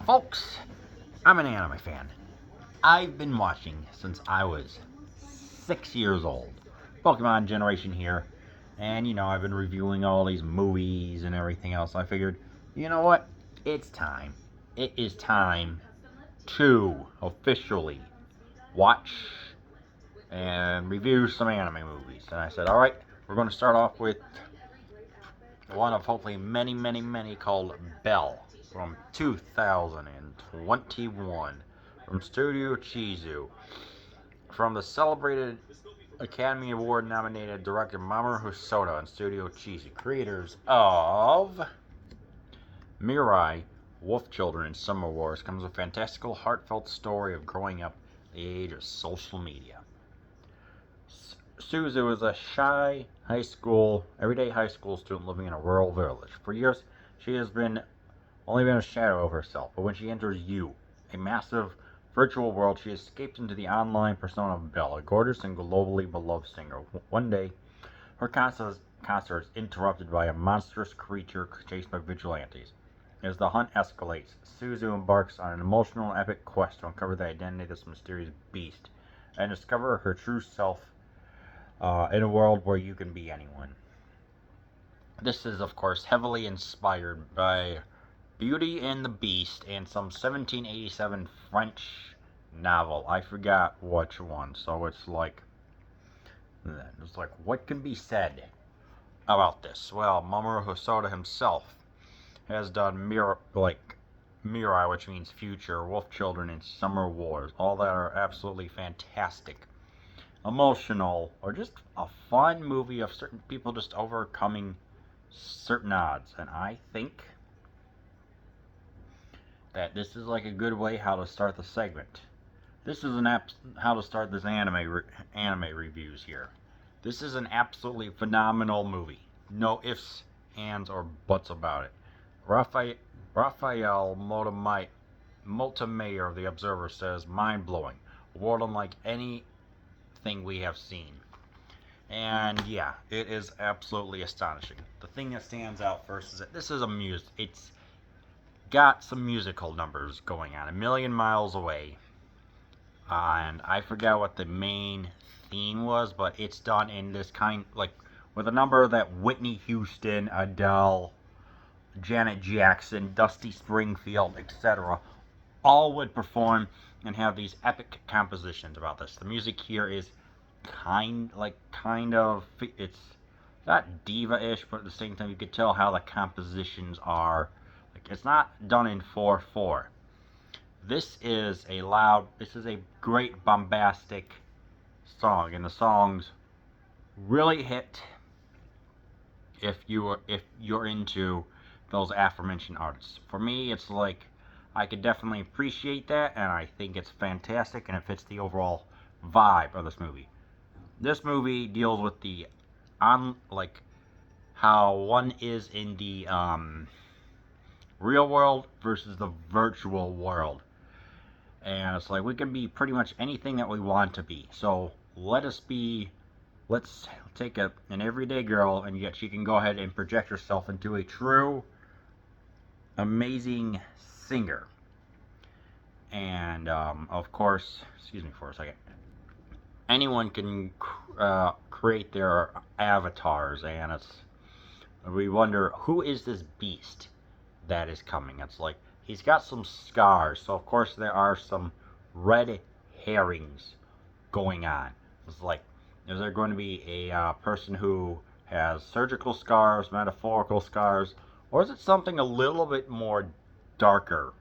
Folks, I'm an anime fan. I've been watching since I was 6 years old. Pokemon generation here. And I've been reviewing all these movies and everything else. I figured, you know what? It's time. It is time to officially watch and review some anime movies. And I said, alright, we're going to start off with one of hopefully many, many, many called Belle from 2021 from Studio Chizu. From the celebrated Academy Award nominated director Mamoru Hosoda and Studio Chizu, creators of Mirai, Wolf Children, and Summer Wars, comes a fantastical, heartfelt story of growing up in the age of social media. Suzu is a shy everyday high school student living in a rural village. For years, she has only been a shadow of herself, but when she enters a massive virtual world, she escapes into the online persona of Belle, a gorgeous and globally beloved singer. One day, her concert is interrupted by a monstrous creature chased by vigilantes. As the hunt escalates, Suzu embarks on an emotional and epic quest to uncover the identity of this mysterious beast and discover her true self in a world where you can be anyone. This is, of course, heavily inspired by Beauty and the Beast and some 1787 French novel. I forgot which one, so it's like, what can be said about this? Well, Mamoru Hosoda himself has done Mirai, which means future, Wolf Children, and Summer Wars. All that are absolutely fantastic, emotional, or just a fun movie of certain people just overcoming certain odds. And I think that this is like a good way how to start the segment. This is how to start this anime reviews here. This is an absolutely phenomenal movie. No ifs, ands, or buts about it. Raphael Montemayor of The Observer says, mind-blowing. A world unlike anything we have seen. And yeah, it is absolutely astonishing. The thing that stands out first is that this is it's got some musical numbers going on. A Million Miles Away. And I forgot what the main theme was, but it's done in this with a number that Whitney Houston, Adele, Janet Jackson, Dusty Springfield, etc. all would perform and have these epic compositions about this. The music here is it's not diva-ish, but at the same time you could tell how the compositions are. It's not done in 4/4. This is a great bombastic song, and the songs really hit if you're into those aforementioned artists. For me, it's like I could definitely appreciate that, and I think it's fantastic, and it fits the overall vibe of this movie. This movie deals with how one is in the real world versus the virtual world. And it's like we can be pretty much anything that we want to be. So let's take an everyday girl, and yet she can go ahead and project herself into a true, amazing singer. And of course, excuse me for a second, anyone can create their avatars, and we wonder, who is this beast that is coming? It's like he's got some scars, so of course there are some red herrings going on. It's like, is there going to be a person who has surgical scars, metaphorical scars, or is it something a little bit more darker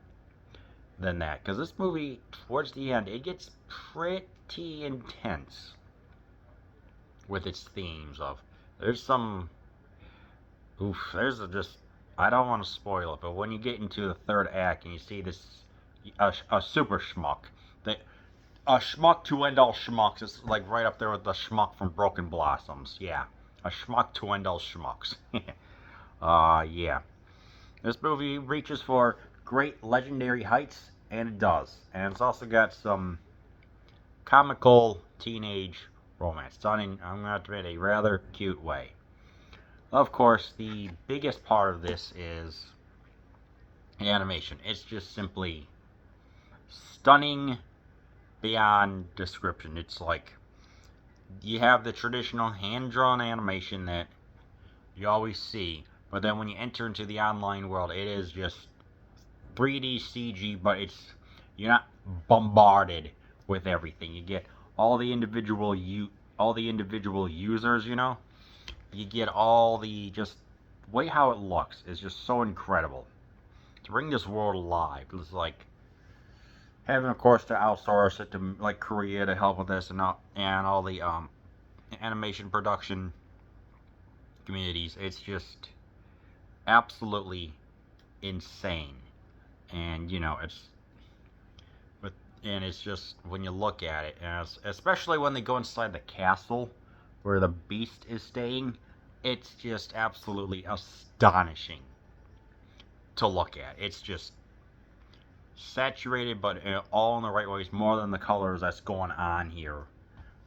than that? Because this movie, towards the end, it gets pretty intense with its themes of, there's just, I don't want to spoil it, but when you get into the third act and you see this, a super schmuck, a schmuck to end all schmucks, it's like right up there with the schmuck from Broken Blossoms, yeah, a schmuck to end all schmucks. Yeah. This movie reaches for great legendary heights, and it does. And it's also got some comical teenage romance done in, I'm going to have to admit, a rather cute way. Of course, the biggest part of this is animation. It's just simply stunning beyond description. It's like you have the traditional hand-drawn animation that you always see, but then when you enter into the online world, it is just 3D CG, but you're not bombarded with everything. You get all the individual users, You get all the just way how it looks is just so incredible. To bring this world alive, it's like having, of course, to outsource it to like Korea to help with this and all the animation production communities. It's just absolutely insane, and it's just when you look at it, and especially when they go inside the castle where the beast is staying, it's just absolutely astonishing to look at. It's just saturated, but all in the right ways, more than the colors that's going on here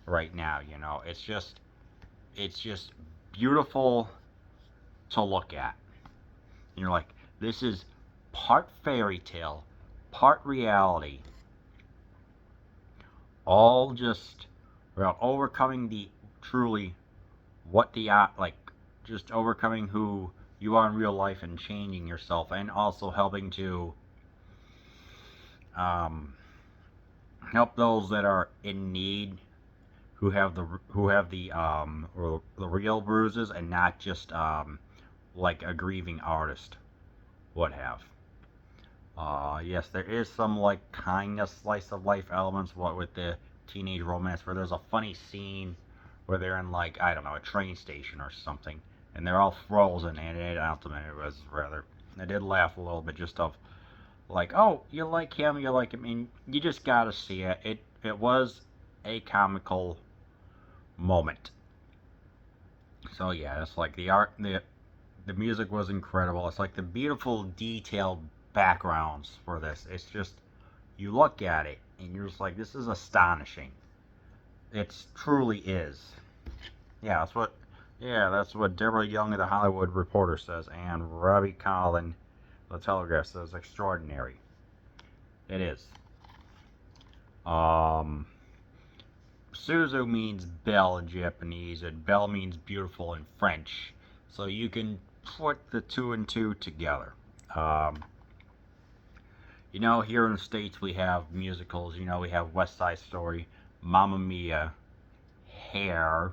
right now. It's just beautiful to look at. And you're like, this is part fairy tale, part reality, all just about overcoming the truly what the like just overcoming who you are in real life and changing yourself, and also helping to help those that are in need, or the real bruises, and not just like a grieving artist would have. Yes, there is some like kind of slice of life elements with the teenage romance, where there's a funny scene where they're in, like, I don't know, a train station or something, and they're all frozen, and it was rather, I did laugh a little bit, just of like, oh, you like him, and you just gotta see it. It was a comical moment. So yeah, it's like the art, the music was incredible. It's like the beautiful detailed backgrounds for this. It's just, you look at it and you're just like, this is astonishing. It truly is. Yeah, that's what Deborah Young of the Hollywood Reporter says, and Robbie Collin, the Telegraph, says extraordinary. It is. Suzu means Belle in Japanese, and Belle means beautiful in French. So you can put the two and two together. Here in the States we have musicals. We have West Side Story, Mamma Mia, Hair, a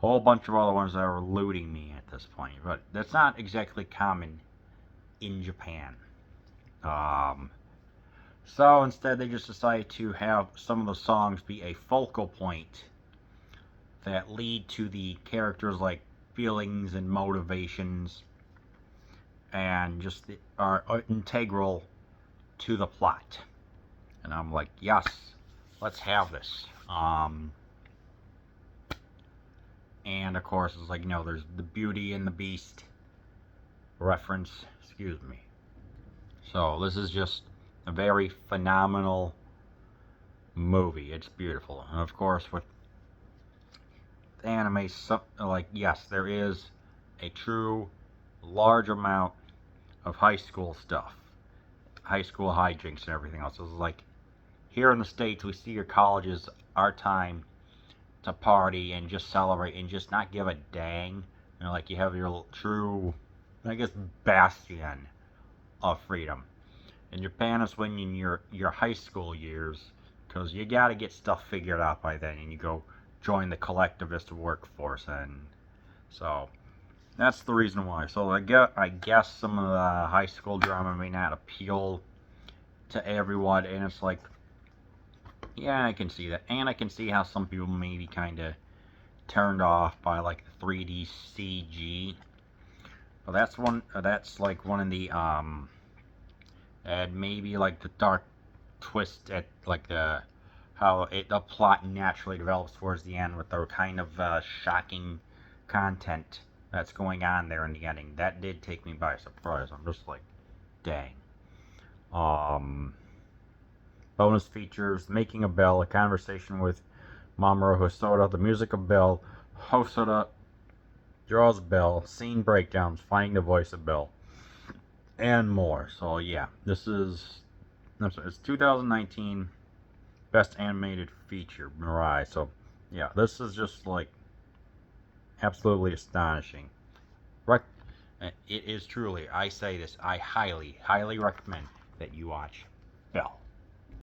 whole bunch of other ones that are eluding me at this point. But that's not exactly common in Japan. So instead they just decided to have some of the songs be a focal point that lead to the characters' like feelings and motivations, and just are integral to the plot. And I'm like, yes, let's have this. And of course, it's like, there's the Beauty and the Beast reference. Excuse me. So this is just a very phenomenal movie. It's beautiful. And of course, with anime, yes, there is a true large amount of high school stuff, high school hijinks and everything else. It's like, here in the States, we see your colleges, our time to party and just celebrate and just not give a dang. Like, you have your true, I guess, bastion of freedom. In Japan, it's when in your high school years, because you got to get stuff figured out by then, and you go join the collectivist workforce, and so that's the reason why. So I guess some of the high school drama may not appeal to everyone, and it's like, yeah, I can see that, and I can see how some people may be kind of turned off by like the 3D CG. But that's like one of the and maybe like the dark twist at like the plot naturally develops towards the end with the kind of shocking content that's going on there in the ending. That did take me by surprise. I'm just like, dang. Bonus features: Making of Belle, a conversation with Mamoru Hosoda, the music of Belle, Hosoda draws Belle, scene breakdowns, finding the voice of Belle. and more. So yeah, this is, I'm sorry, it's 2019 Best Animated Feature, Mirai. So yeah, this is just like absolutely astonishing. Rec- it is truly, I say this, I highly, highly recommend that you watch Belle.